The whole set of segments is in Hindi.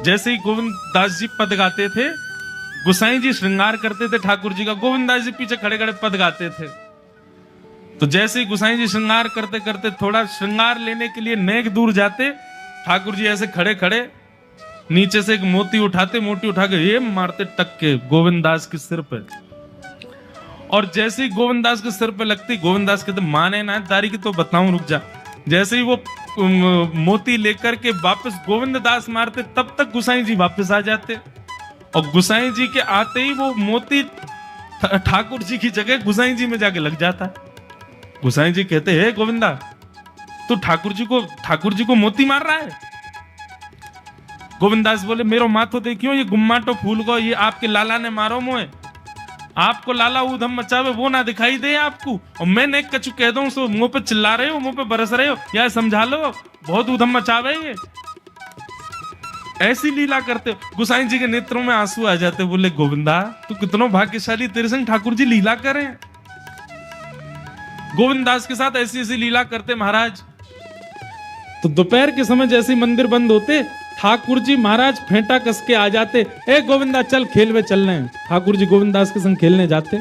जैसे ही गोविंद दास जी पद गाते थे, गुसाई जी श्रृंगार करते थे ठाकुर जी का, गोविंद दास जी पीछे खड़े खड़े पद गाते थे। तो जैसे ही गुसाई जी श्रृंगार करते करते थोड़ा श्रृंगार लेने के लिए नेक दूर जाते, ठाकुर जी ऐसे खड़े खड़े नीचे से एक मोती उठाते, मोती उठा के ये मारते टक के गोविंद दास के सिर पे। और जैसे ही गोविंद दास के सिर पे लगती, गोविंद दास कहते माने ना तारी की तो बताऊं, रुक जा। जैसे ही वो मोती लेकर के वापस गोविंद दास मारते, तब तक गुसाई जी वापस आ जाते। और गुसाई जी के आते ही वो मोती ठाकुर जी की जगह गुसाई जी में जाके लग जाता। गुसाई जी कहते हे गोविंदा, तू ठाकुर जी को मोती मार रहा है। गोविंद दास बोले मेरो माथो देखियो, ये गुम्माटो फूल को ये आपके लाला ने मारो मोए। आपको लाला ऊधम मचावे वो ना दिखाई दे आपको, और मैं नेक कछु कह दूं सो मुंह पे चिल्ला रहे हो, मुंह पे बरस रहे हो, यार समझा लो, बहुत ऊधम मचावे ये। ऐसी लीला करते हो। गुसाई जी के नेत्रों में आंसू आ जाते, बोले गोविंदा तू कितना भाग्यशाली, तेरे संग ठाकुर जी लीला करें। गोविंद दास के साथ ऐसी ऐसी लीला करते महाराज। तो दोपहर के समय जैसे मंदिर बंद होते, ठाकुर जी महाराज फेंटा कस के आ जाते, ए गोविंदा चल खेल में चल रहे हैं। ठाकुर जी गोविंद दास के संग खेलने जाते।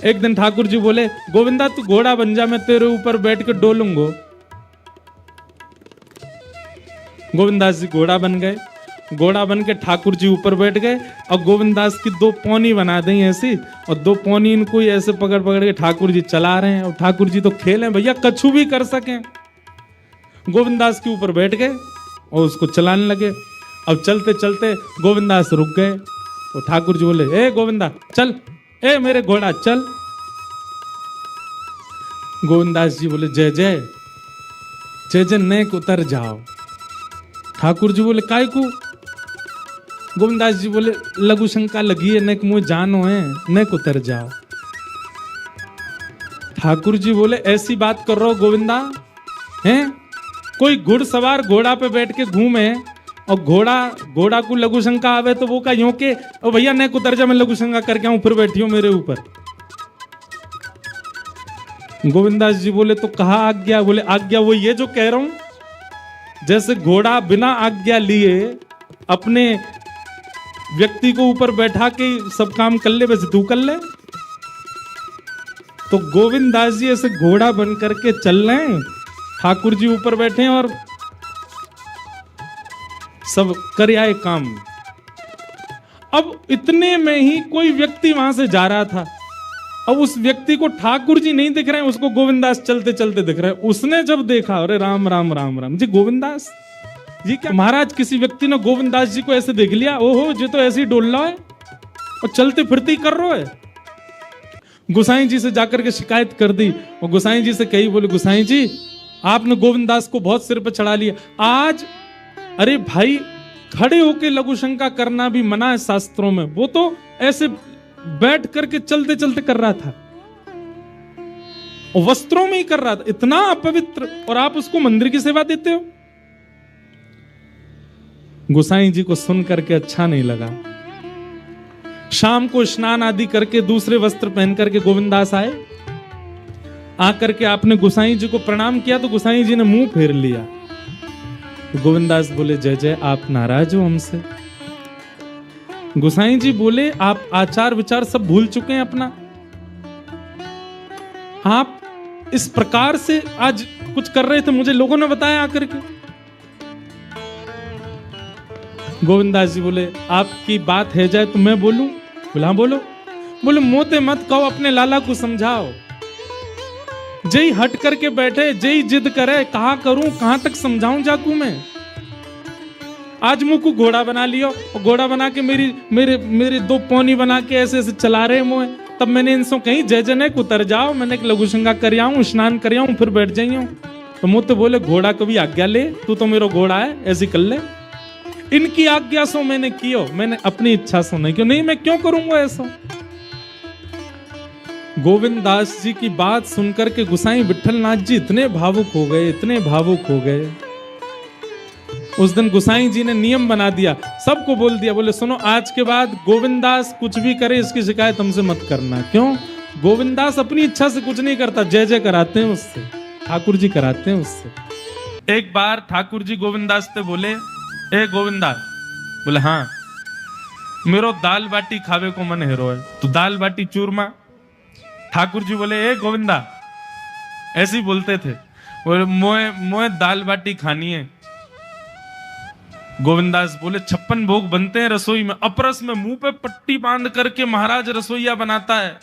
एक दिन ठाकुर जी बोले गोविंदा तू घोड़ा बन जा, मैं तेरे ऊपर बैठ के डोलूंगा। गोविंद दास जी घोड़ा बन गए। घोड़ा बन के ठाकुर जी ऊपर बैठ गए, और गोविंद दास की दो पौनी बना दी ऐसी, और दो पौनी इनको ऐसे पकड़ पकड़ के ठाकुर जी चला रहे हैं। और ठाकुर जी तो खेले भैया, कछु भी कर सकें। गोविंद दास के ऊपर बैठ गए और उसको चलाने लगे। अब चलते चलते गोविंद दास रुक गए, और ठाकुर जी बोले ए गोविंदा चल, ए मेरे घोड़ा चल। गोविंद दास जी बोले जय जय जय जय, नेक उतर जाओ। ठाकुर जी बोले काय को? गोविंद दास जी बोले लघु शंका लगी है, नेक मुझे जानो है, नेक उतर जाओ। ठाकुर जी बोले ऐसी बात कर रहे हो गोविंदा हैं? कोई घुड़सवार घोड़ा पे बैठ के घूमे, और घोड़ा को लघु शंका आवे तो वो का यूं के ओ भैया नेक उतर जा, मैं लघु शंका करके आऊं, फिर बैठी हो मेरे ऊपर। गोविंद दास जी बोले तो कहा आज्ञा? बोले आज्ञा वो ये जो कह रहा हूं, जैसे घोड़ा बिना आज्ञा लिए अपने व्यक्ति को ऊपर बैठा के सब काम कर ले, वैसे तू कर ले। तो गोविंद दास जी ऐसे घोड़ा बन करके चल रहे हैं, ठाकुर जी ऊपर बैठे हैं और सब कर आए काम। अब इतने में ही कोई व्यक्ति वहां से जा रहा था। अब उस व्यक्ति को ठाकुर जी नहीं दिख रहे हैं, उसको गोविंद दास चलते चलते दिख रहे हैं। उसने जब देखा, अरे राम राम राम राम जी, गोविंद दास जी क्या महाराज? किसी व्यक्ति ने गोविंद दास जी को ऐसे देख लिया, ओहो जी तो ऐसे ही डोल रहा है और चलते फिरते ही कर रहा है। गुसाई जी से जाकर के शिकायत कर दी, और गुसाई जी से कही, बोले गुसाई जी आपने गोविंद दास को बहुत सिर पे चढ़ा लिया आज। अरे भाई खड़े होके लघु शंका करना भी मना है शास्त्रों में, वो तो ऐसे बैठ करके चलते चलते कर रहा था, और वस्त्रों में ही कर रहा था, इतना अपवित्र, और आप उसको मंदिर की सेवा देते हो। गुसाई जी को सुन करके अच्छा नहीं लगा। शाम को स्नान आदि करके दूसरे वस्त्र पहन करके गोविंद दास आए। आकर के आपने गुसाई जी को प्रणाम किया, तो गुसाई जी ने मुंह फेर लिया। तो गोविंद दास बोले जय जय, आप नाराज हो हमसे? गुसाई जी बोले आप आचार विचार सब भूल चुके हैं अपना। आप इस प्रकार से आज कुछ कर रहे थे, मुझे लोगों ने बताया आकर के। गोविंद दास जी बोले आपकी बात है जाए तो मैं बोलूं? बोला हाँ बोलो। बोले मोते मत कहो, अपने लाला को समझाओ। जय हट करके बैठे, जय जिद करे, कहा करूं, कहां तक समझाऊं जाकू मैं? आज मुंह को घोड़ा बना लियो, और घोड़ा बना के मेरे दो पौनी बना के ऐसे ऐसे चला रहे मुंह। तब मैंने इनसे कही जय जय को उतर जाओ, मैंने लघु शंका कर आऊं, स्नान कर आऊं, फिर बैठ जाइयो। तो मुझे तो बोले घोड़ा कभी आज्ञा ले, तू तो मेरा घोड़ा है, ऐसी कर ले। इनकी आज्ञा सो मैंने कियो, मैंने अपनी इच्छा सो नहीं क्यों? नहीं मैं क्यों करूंगा ऐसा? गोविंद दास जी की बात सुनकर के गुसाई विठल नाथ जी इतने भावुक हो गए, इतने भावुक हो गए। उस दिन गुसाई जी ने नियम बना दिया, सबको बोल दिया, बोले सुनो आज के बाद गोविंद दास कुछ भी करे इसकी शिकायत हमसे मत करना। क्यों? गोविंद दास अपनी इच्छा से कुछ नहीं करता, जय जय कराते हैं उससे, ठाकुर जी कराते हैं उससे। एक बार ठाकुर जी गोविंद दास से बोले ए गोविंदा, बोले हाँ, मेरो दाल बाटी खावे को मन हेरो है, तो दाल बाटी चूरमा। ठाकुर जी बोले ए गोविंदा, ऐसे ही बोलते थे, बोले मोए मोए दाल बाटी खानी है। गोविंदास बोले 56 भोग बनते हैं रसोई में, अपरस में मुंह पे पट्टी बांध करके महाराज रसोईया बनाता है।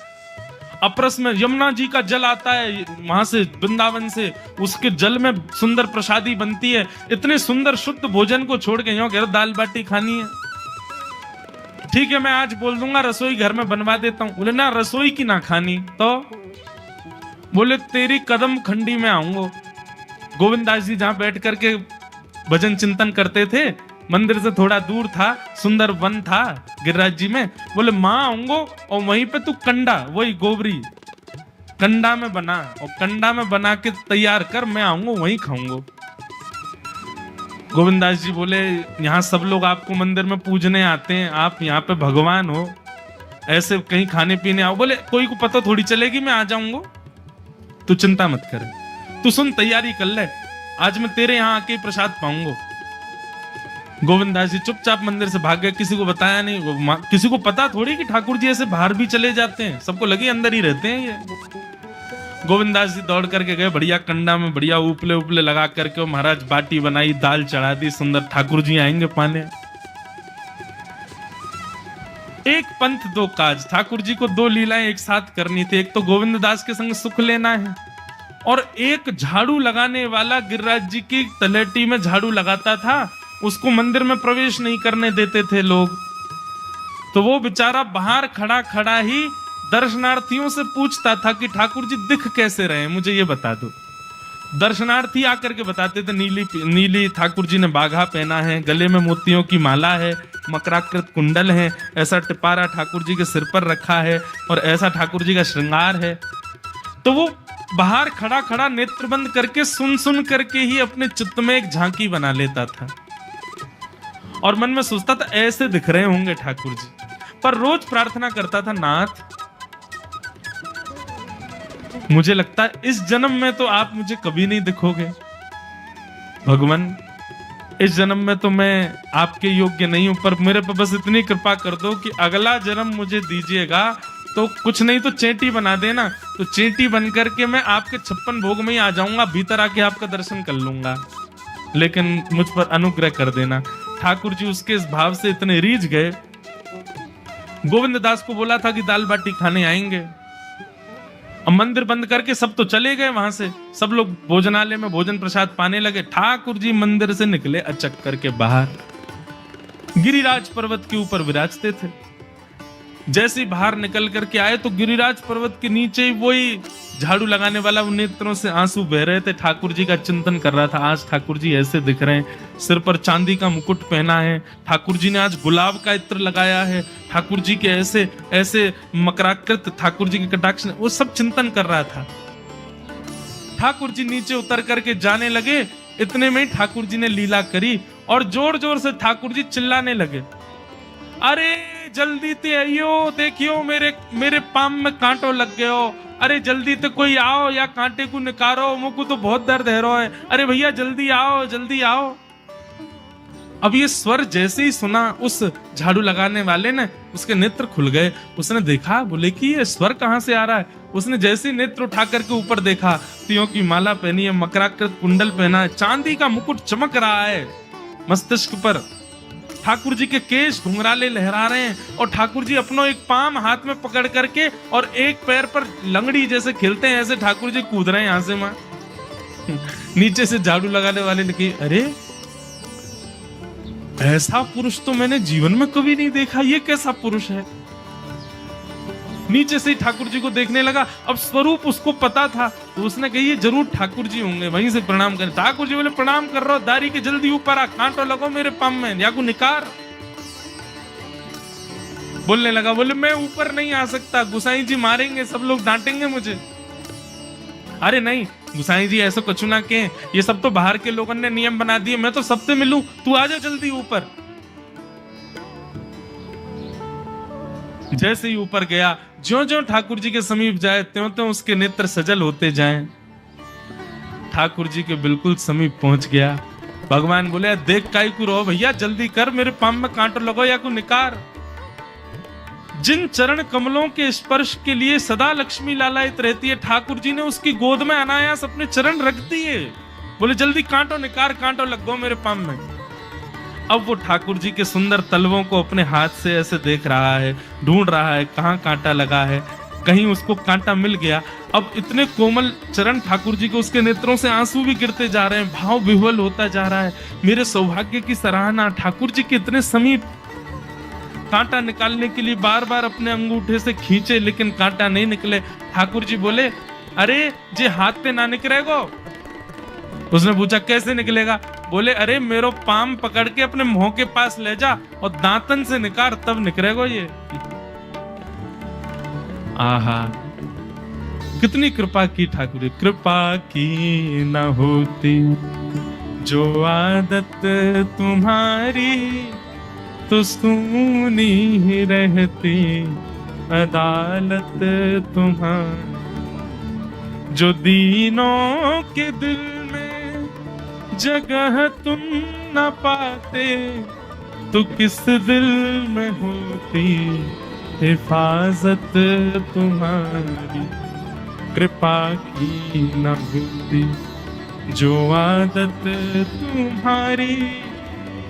अपरस में यमुना जी का जल आता है वहां से, वृंदावन से, उसके जल में सुंदर प्रसादी बनती है। इतने सुंदर शुद्ध भोजन को छोड़ के यूं कह रहे दाल बाटी खानी है। ठीक है, मैं आज बोल दूंगा रसोई घर में बनवा देता हूं। बोले ना, रसोई की ना खानी तो। बोले तेरी कदम खंडी में आऊंगा। गोविंदास जी जहां बैठ करके भजन चिंतन करते थे, मंदिर से थोड़ा दूर था, सुंदर वन था गिरिराज जी में। बोले मां आऊंगो और वहीं पे तू कंडा, वही गोबरी कंडा में बना, और कंडा में बना के तैयार कर, मैं आऊंगा वहीं खाऊंगा। गोविंदास जी बोले यहाँ सब लोग आपको मंदिर में पूजने आते हैं, आप यहाँ पे भगवान हो, ऐसे कहीं खाने पीने आओ। बोले कोई को पता थोड़ी चलेगी, मैं आ जाऊंगा, तू चिंता मत कर, तू सुन तैयारी कर ले, आज मैं तेरे यहाँ आके प्रसाद पाऊंगा। गोविंदास जी चुपचाप मंदिर से भाग गए, किसी को बताया नहीं। किसी को पता थोड़ी कि ठाकुर जी ऐसे बाहर भी चले जाते हैं, सबको लगे अंदर ही रहते हैं ये। गोविंदास जी दौड़ करके गए, बढ़िया कंडा में बढ़िया उपले उपले लगा करके महाराज बाटी बनाई, दाल चढ़ा दी, सुंदर ठाकुर जी आएंगे पाने। एक पंथ दो काज, ठाकुर जी को दो लीलाएं एक साथ करनी थी। एक तो गोविंद दास के संग सुख लेना है, और एक झाड़ू लगाने वाला गिरिराज जी की तलेटी में झाड़ू लगाता था, उसको मंदिर में प्रवेश नहीं करने देते थे लोग। तो वो बेचारा बाहर खड़ा खड़ा ही दर्शनार्थियों से पूछता था कि ठाकुर जी दिख कैसे रहे, मुझे ये बता दो। दर्शनार्थी आकर के बताते थे नीली ठाकुर जी ने बाघा पहना है, गले में मोतियों की माला है, मकराकृत कुंडल है, ऐसा टिपारा ठाकुर जी के सिर पर रखा है, और ऐसा ठाकुर जी का श्रृंगार है। तो वो बाहर खड़ा खड़ा नेत्र बंद करके सुन सुन करके ही अपने चित्त में एक झांकी बना लेता था, और मन में सोचता था ऐसे दिख रहे होंगे ठाकुर जी। पर रोज प्रार्थना करता था, नाथ मुझे लगता है इस जन्म में तो आप मुझे कभी नहीं दिखोगे, भगवान इस जन्म में तो मैं आपके योग्य नहीं हूं, पर मेरे पर बस इतनी कृपा कर दो कि अगला जन्म मुझे दीजिएगा, तो कुछ नहीं तो चेंटी बना देना, तो चेंटी बन करके मैं आपके 56 भोग में ही आ जाऊंगा, भीतर आके आपका दर्शन कर लूंगा, लेकिन मुझ पर अनुग्रह कर देना। ठाकुर जी उसके इस भाव से इतने रीझ गए। गोविंद दास को बोला था कि दाल बाटी खाने आएंगे, अब मंदिर बंद करके सब तो चले गए वहां से, सब लोग भोजनालय में भोजन प्रसाद पाने लगे। ठाकुर जी मंदिर से निकले अचक करके बाहर, गिरिराज पर्वत के ऊपर विराजते थे। जैसे ही बाहर निकल करके आए तो गिरिराज पर्वत के नीचे ही वही झाड़ू लगाने वाला नेत्रों से आंसू बह रहे थे, ठाकुर जी का चिंतन कर रहा था। आज ठाकुर जी ऐसे दिख रहे हैं, सिर पर चांदी का मुकुट पहना है, ठाकुर जी ने आज गुलाब का इत्र लगाया है, ठाकुर जी के ऐसे ऐसे मकराकृत ठाकुर जी के कटाक्ष, वो सब चिंतन कर रहा था। ठाकुर जी नीचे उतर करके जाने लगे, इतने में ठाकुर जी ने लीला करी और जोर जोर से ठाकुर जी चिल्लाने लगे, अरे जल्दी ते आइयो, देखियो मेरे पाम में कांटो लग गयो, अरे जल्दी ते कोई आओ या कांटे को निकारो, मुझको तो बहुत दर्द है रो है, अरे भैया जल्दी आओ जल्दी आओ। अब ये स्वर जैसे ही सुना उस झाड़ू लगाने वाले ने, उसके नेत्र खुल गए। उसने देखा, बोले कि ये स्वर कहां से आ रहा है। उसने जैसे ही नेत्र उठा करके ऊपर देखा, तियों की माला पहनी है, मकराकृत कुंडल पहना है, चांदी का मुकुट चमक रहा है मस्तिष्क पर, ठाकुर जी के केश घुंघराले लहरा रहे हैं, और ठाकुर जी अपनो एक पाम हाथ में पकड़ करके और एक पैर पर लंगड़ी जैसे खेलते हैं, ऐसे ठाकुर जी कूद रहे हैं यहां से वहां। नीचे से झाड़ू लगाने वाले ने कहा, अरे ऐसा पुरुष तो मैंने जीवन में कभी नहीं देखा, ये कैसा पुरुष है। नीचे से ही ठाकुर जी को देखने लगा। अब स्वरूप उसको पता था, तो उसने कही ये जरूर ठाकुर जी होंगे, वहीं से प्रणाम करें। ठाकुर जी बोले प्रणाम कर रहा हूं, दारी के जल्दी ऊपर आ, कांटो लगो मेरे पम में, या को निकार। बोलने लगा, बोले मैं ऊपर नहीं आ सकता, गुसाई जी मारेंगे, सब लोग डांटेंगे मुझे। अरे नहीं गुसाई जी ऐसा कुछ ना के, ये सब तो बाहर के लोगों ने नियम बना दिए, मैं तो सबसे मिलूं, तू आ जा जल्दी ऊपर। जैसे ही ऊपर गया, ज्यों-ज्यों ठाकुर जी के समीप जाए त्यों-त्यों उसके नेत्र सजल होते जाएं। ठाकुर जी के बिल्कुल समीप पहुंच गया भगवान बोले देख काई को रो भैया, जल्दी कर, मेरे पाम में कांटो लगो या को निकार। जिन चरण कमलों के स्पर्श के लिए सदा लक्ष्मी लालायित रहती है, ठाकुर जी ने उसकी गोद में अनायास अपने चरण रख दिए। बोले जल्दी कांटो निकार, कांटो लग गो मेरे पाम में। अब वो ठाकुर जी के सुंदर तलवों को अपने हाथ से ऐसे देख रहा है, ढूंढ रहा है कहाँ कांटा लगा है, कहीं उसको कांटा मिल गया। अब इतने कोमल चरण ठाकुर जी के, उसके नेत्रों से आंसू भी गिरते जा रहे हैं, भाव विह्वल होता जा रहा है। मेरे सौभाग्य की सराहना, ठाकुर जी के इतने समीप। कांटा निकालने के लिए बार बार अपने अंगूठे से खींचे, लेकिन कांटा नहीं निकले। ठाकुर जी बोले अरे जे हाथ पे ना निकलेगो। उसने पूछा कैसे निकलेगा? बोले अरे मेरो पाम पकड़ के अपने मुंह के पास ले जा और दांतन से निकाल, तब निकलेगो ये। आहा, कितनी कृपा की ठाकुर। कृपा की न होती जो आदत तुम्हारी, तो सुनी ही रहती अदालत तुम्हारी। जो दीनों के दिल में जगह तुम न पाते, तो किस दिल में होती हिफाजत तुम्हारी। कृपा की न होती जो आदत तुम्हारी,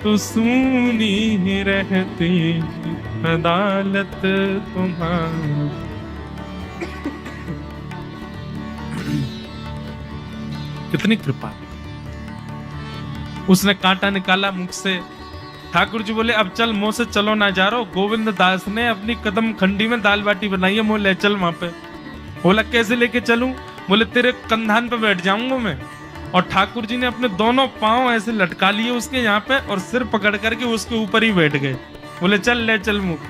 तो सुनी ही रहती अदालत तुम्हारी। कितनी कृपा। उसने कांटा निकाला मुख से। ठाकुर जी बोले अब चल, मुंह से चलो ना जा रहो। गोविंद दास ने अपनी कदम खंडी में दाल बाटी बनाई है, मुंह ले चल वहां पे। बोला कैसे लेके चलूं? बोले तेरे कंधान पे बैठ जाऊंगा मैं। और ठाकुर जी ने अपने दोनों पांव ऐसे लटका लिए उसके यहाँ पे, और सिर पकड़ करके उसके ऊपर ही बैठ गए। बोले चल ले चल मुंह।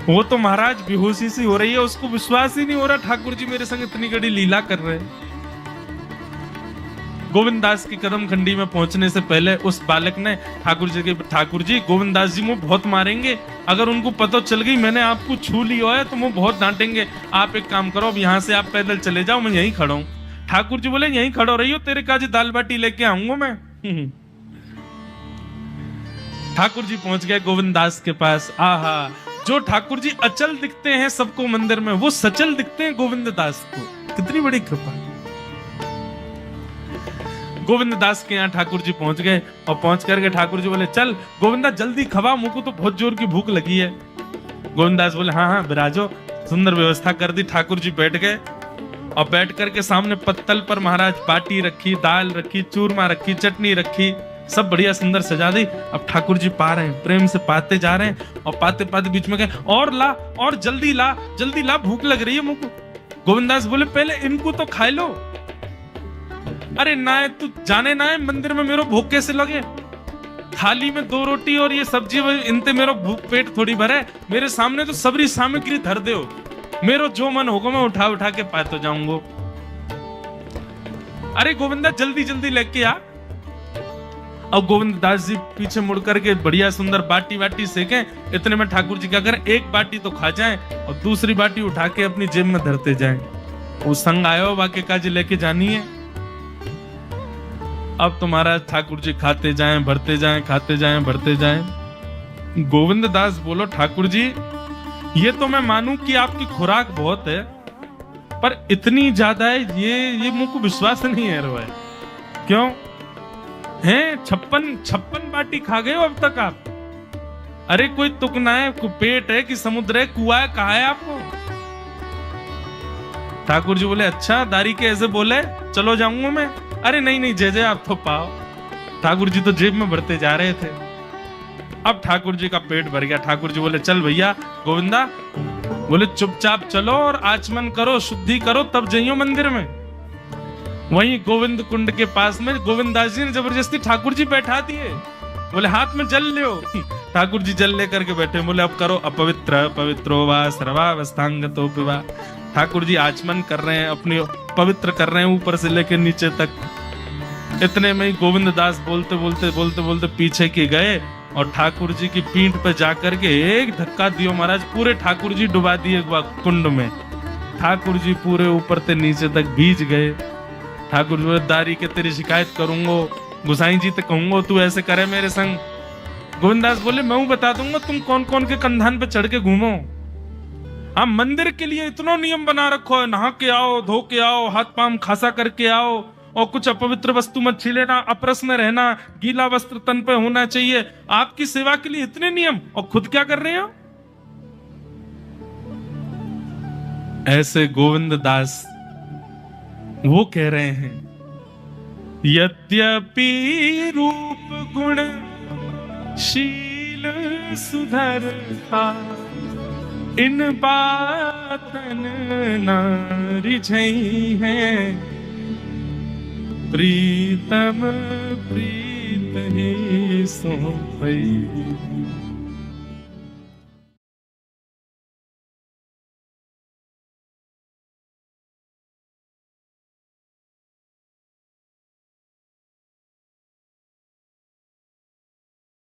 वो तो महाराज बेहोशी सी हो रही है, उसको विश्वास ही नहीं हो रहा ठाकुर जी मेरे संग इतनी बड़ी लीला कर रहे हैं। गोविंद दास की कदम खंडी में पहुंचने से पहले उस बालक ने ठाकुर जी गोविंद दास जी मुझे बहुत मारेंगे, अगर उनको पता चल गई मैंने आपको छू लिया है तो वो बहुत डांटेंगे। आप एक काम करो, अब यहाँ से आप पैदल चले जाओ, मैं यहीं खड़ा हूं। ठाकुर जी बोले यहीं खड़ो रही हो, तेरे काजी दाल बाटी लेके आऊंगा मैं। ठाकुर जी पहुंच गए गोविंद दास के पास। आहा, जो ठाकुर जी अचल दिखते हैं सबको मंदिर में, वो सचल दिखते हैं गोविंद दास को। कितनी बड़ी कृपा। गोविंद दास के यहाँ ठाकुर जी पहुंच गए, और पहुंच करके ठाकुर जी बोले चल गोविंदा जल्दी खवा, मुझको तो बहुत जोर की भूख लगी है। गोविंद दास बोले हाँ हाँ विराजो। सुंदर व्यवस्था कर दी। ठाकुर जी बैठ गए, और बैठ करके सामने पत्तल पर महाराज बाटी रखी, दाल रखी, चूरमा रखी, चटनी रखी, सब बढ़िया सुंदर सजा दी। अब ठाकुर जी पा रहे हैं, प्रेम से पाते जा रहे हैं, और पाते पाते बीच में गए और ला, और जल्दी ला, भूख लग रही है मुझको। गोविंदास बोले पहले इनको तो खा लो। अरे ना तू जाने ना है मंदिर में मेरो भूख कैसे लगे? थाली में 2 रोटी और ये सब्जी, इनते मेरो भूख पेट थोड़ी भरे। मेरे सामने तो सबरी सामग्री धर दो, मेरो जो मन होगा मैं उठा उठा के पाते जाऊंगा। अरे गोविंदा जल्दी जल्दी लेके आ। अब गोविंद दास जी पीछे मुड़ करके बढ़िया सुंदर बाटी वाटी सेके। इतने में ठाकुर जी क्या करें, एक बाटी तो खा जाएं और दूसरी बाटी उठा के अपनी जेब में धरते जाएं। वो संग आयो बाकी काजी लेके जानी है। अब तो महाराज ठाकुर जी खाते जाएं, भरते जाएं, खाते जाएं, भरते जाएं। गोविंद दास बोलो ठाकुर जी ये तो मैं मानूं कि आपकी खुराक बहुत है, पर इतनी ज्यादा है ये मुझको विश्वास नहीं है रहा है। क्यों हैं 56 बाटी खा गए हो अब तक आप? अरे कोई तुकना है, कोई पेट है कि समुद्र है, कुआ है, कहा है आपको? ठाकुर जी बोले अच्छा दारी के ऐसे बोले, चलो जाऊंगा मैं। अरे नहीं जय आप तो पाओ। ठाकुर जी तो जेब में भरते जा रहे थे। अब ठाकुर जी का पेट भर गया। ठाकुर जी बोले चल भैया गोविंदा, बोले चुपचाप चलो और आचमन करो, शुद्धि करो, तब जाइयो मंदिर में। वहीं गोविंद कुंड के पास में गोविंद दास जी ने जबरदस्ती ठाकुर जी बैठा दिए। बोले हाथ में जल ले। ठाकुर जी जल लेकर के बैठे। बोले अब करो अपवित्र पवित्रो वा सर्वावस्थांगतो पिवा। ठाकुर जी आचमन कर रहे हैं, अपनी पवित्र कर रहे हैं ऊपर से लेकर नीचे तक। इतने में ही गोविंद दास बोलते बोलते पीछे के गए और ठाकुर जी की पीठ पे जाकर के एक धक्का दियो महाराज, पूरे ठाकुर जी डुबा दिए कुंड में। ठाकुर जी पूरे ऊपर से नीचे तक भीज गए। ठाकुर जी दारी के तेरी शिकायत करूंगो, गुसाई जी तो कहूंगा तू ऐसे करे मेरे संग। गोविंदास बोले मैं बता दूंगा तुम कौन कौन के कंधान पे चढ़ के घूमो। हम मंदिर के लिए इतना नियम बना रखो है, नहा के आओ, धो के आओ, हाथ पांव खासा करके आओ, और कुछ अपवित्र वस्तु मत छीलेना, अपरस में रहना, गीला वस्त्र तन पे होना चाहिए। आपकी सेवा के लिए इतने नियम, और खुद क्या कर रहे हो? ऐसे गोविंद दास वो कह रहे हैं, यद्यपि रूप गुण शील सुधरता, इन बातन न रिझई है, प्रीतम प्रीत ही सो पई।